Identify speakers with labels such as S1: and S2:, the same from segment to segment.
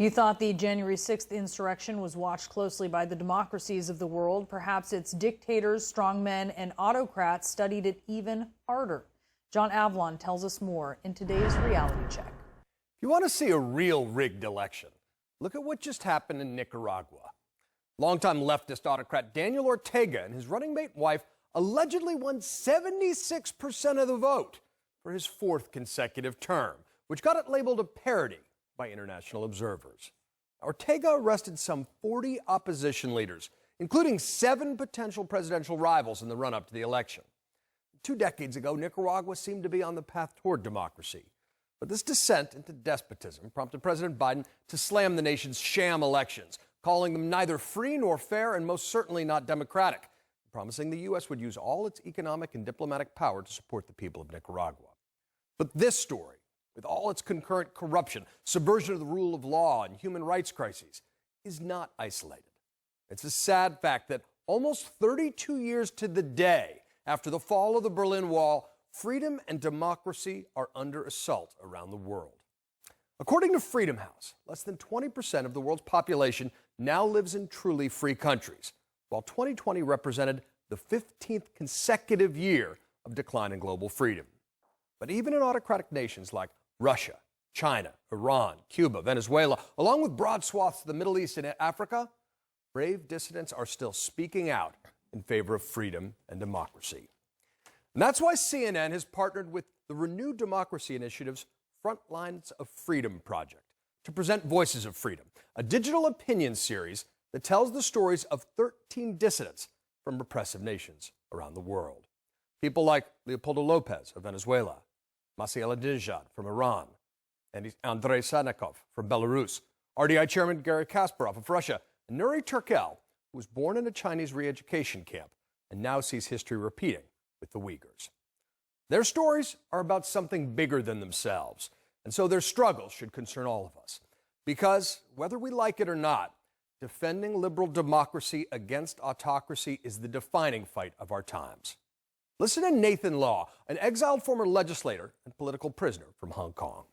S1: You thought the January 6th insurrection was watched closely by the democracies of the world. Perhaps its dictators, strongmen, and autocrats studied it even harder. John Avlon tells us more in today's Reality Check.
S2: If you want to see a real rigged election, look at what just happened in Nicaragua. Longtime leftist autocrat Daniel Ortega and his running mate wife allegedly won 76% of the vote for his fourth consecutive term, which got it labeled a parody by international observers. Ortega arrested some 40 opposition leaders, including 7 potential presidential rivals in the run-up to the election. 2 decades ago, Nicaragua seemed to be on the path toward democracy. But this descent into despotism prompted President Biden to slam the nation's sham elections, calling them neither free nor fair and most certainly not democratic, promising the U.S. would use all its economic and diplomatic power to support the people of Nicaragua. But this story, with all its concurrent corruption, subversion of the rule of law, and human rights crises, is not isolated. It's a sad fact that almost 32 years to the day after the fall of the Berlin Wall, freedom and democracy are under assault around the world. According to Freedom House, less than 20% of the world's population now lives in truly free countries, while 2020 represented the 15th consecutive year of decline in global freedom. But even in autocratic nations like Russia, China, Iran, Cuba, Venezuela, along with broad swaths of the Middle East and Africa, brave dissidents are still speaking out in favor of freedom and democracy. And that's why CNN has partnered with the Renewed Democracy Initiative's Front Lines of Freedom project to present Voices of Freedom, a digital opinion series that tells the stories of 13 dissidents from repressive nations around the world. People like Leopoldo Lopez of Venezuela, Masih Ahmadinejad from Iran, and Andrei Sannikov from Belarus, RDI Chairman Garry Kasparov of Russia, and Nuri Turkel, who was born in a Chinese re-education camp and now sees history repeating with the Uyghurs. Their stories are about something bigger than themselves, and so their struggles should concern all of us. Because, whether we like it or not, defending liberal democracy against autocracy is the defining fight of our times. Listen to Nathan Law, an exiled former legislator and political prisoner from Hong Kong.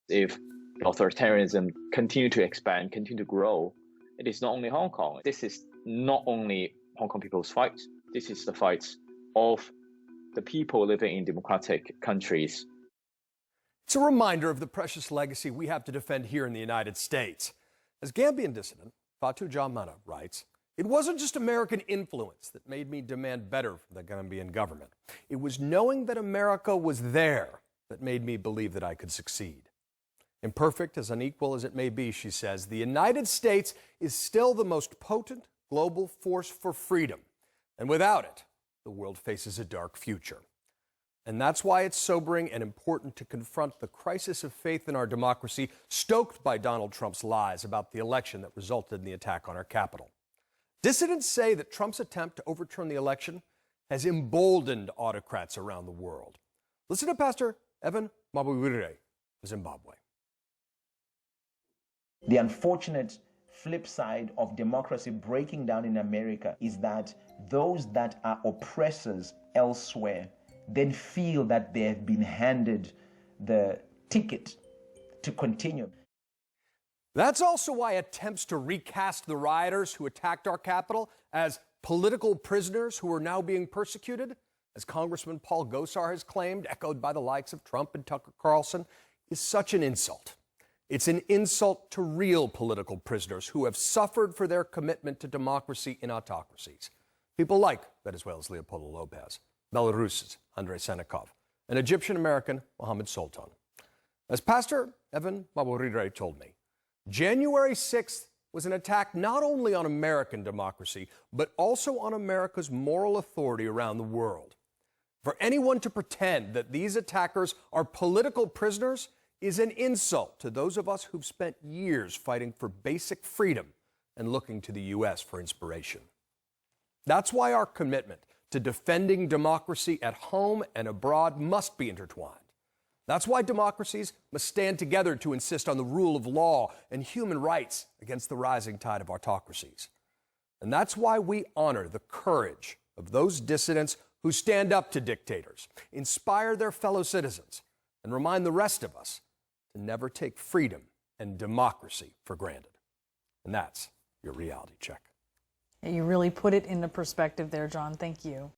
S3: If authoritarianism continue to expand, continue to grow, it is not only Hong Kong. This is not only Hong Kong people's fight. This is the fight of the people living in democratic countries.
S2: It's a reminder of the precious legacy we have to defend here in the United States. As Gambian dissident Fatou Djamana writes, "It wasn't just American influence that made me demand better for the Gambian government. It was knowing that America was there that made me believe that I could succeed." Imperfect, as unequal as it may be, she says, the United States is still the most potent global force for freedom. And without it, the world faces a dark future. And that's why it's sobering and important to confront the crisis of faith in our democracy stoked by Donald Trump's lies about the election that resulted in the attack on our Capitol. Dissidents say that Trump's attempt to overturn the election has emboldened autocrats around the world. Listen to Pastor Evan Mabwire of Zimbabwe.
S4: The unfortunate flip side of democracy breaking down in America is that those that are oppressors elsewhere then feel that they have been handed the ticket to continue.
S2: That's also why attempts to recast the rioters who attacked our Capitol as political prisoners who are now being persecuted, as Congressman Paul Gosar has claimed, echoed by the likes of Trump and Tucker Carlson, is such an insult. It's an insult to real political prisoners who have suffered for their commitment to democracy in autocracies. People like Venezuela's Leopoldo Lopez, Belarus's Andrei Sannikov, and Egyptian-American Mohammed Sultan. As Pastor Evan Mabwire told me, January 6th was an attack not only on American democracy, but also on America's moral authority around the world. For anyone to pretend that these attackers are political prisoners is an insult to those of us who've spent years fighting for basic freedom and looking to the U.S. for inspiration. That's why our commitment to defending democracy at home and abroad must be intertwined. That's why democracies must stand together to insist on the rule of law and human rights against the rising tide of autocracies. And that's why we honor the courage of those dissidents who stand up to dictators, inspire their fellow citizens, and remind the rest of us and never take freedom and democracy for granted. And that's your reality check.
S1: You really put it into perspective there, John. Thank you.